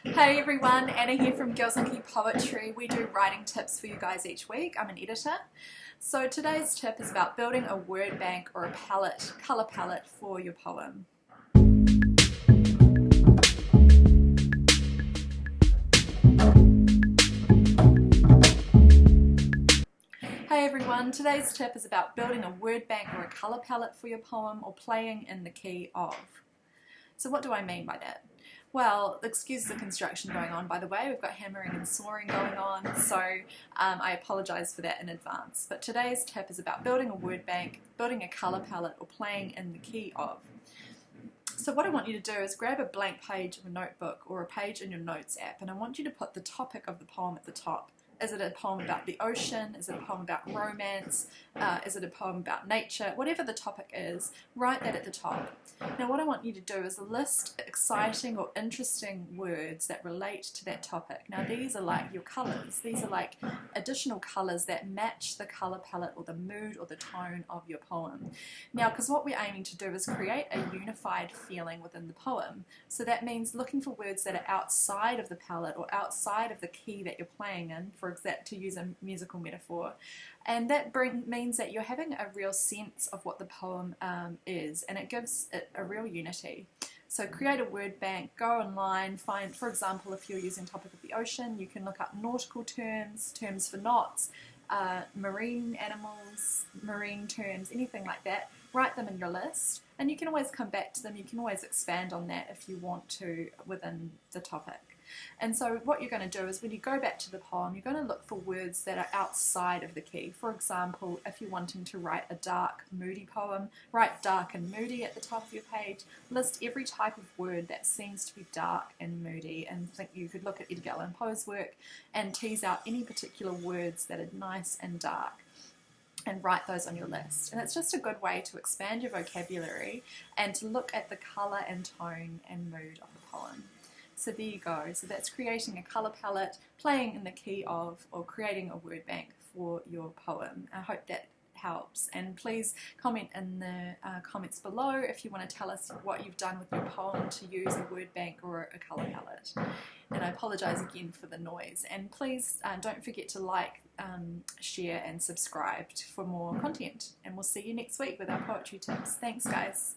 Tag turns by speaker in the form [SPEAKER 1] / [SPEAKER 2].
[SPEAKER 1] Hey everyone, Anna here from Girls and Key Poetry. We do writing tips for you guys each week. I'm an editor. So today's tip is about building a word bank or a palette, colour palette for your poem. Hey everyone, today's tip is about building a word bank or a colour palette for your poem or playing in the key of. So what do I mean by that? Well, excuse the construction going on, by the way. We've got hammering and sawing going on, so I apologise for that in advance. But today's tip is about building a word bank, building a colour palette, or playing in the key of. So what I want you to do is grab a blank page of a notebook or a page in your notes app, and I want you to put the topic of the poem at the top. Is it a poem about the ocean? Is it a poem about romance? Is it a poem about nature? Whatever the topic is, write that at the top. Now what I want you to do is list exciting or interesting words that relate to that topic. Now these are like your colours. These are like additional colours that match the colour palette or the mood or the tone of your poem. Now because what we're aiming to do is create a unified feeling within the poem. So that means looking for words that are outside of the palette or outside of the key that you're playing in, for example, to use a musical metaphor. And that means that you're having a real sense of what the poem is, and it gives it a real unity. So create a word bank, go online, find, for example, if you're using topic of the ocean, you can look up nautical terms, terms for knots, marine animals, marine terms, anything like that. Write them in your list, and you can always come back to them. You can always expand on that if you want to within the topic. And so what you're going to do is when you go back to the poem, you're going to look for words that are outside of the key. For example, if you're wanting to write a dark, moody poem, write dark and moody at the top of your page. List every type of word that seems to be dark and moody, and think you could look at Edgar Allan Poe's work and tease out any particular words that are nice and dark and write those on your list. And it's just a good way to expand your vocabulary and to look at the colour and tone and mood of the poem. So there you go. So that's creating a colour palette, playing in the key of, or creating a word bank for your poem. I hope that helps. And please comment in the comments below if you want to tell us what you've done with your poem to use a word bank or a colour palette. And I apologise again for the noise. And please don't forget to like, share and subscribe for more content. And we'll see you next week with our poetry tips. Thanks guys.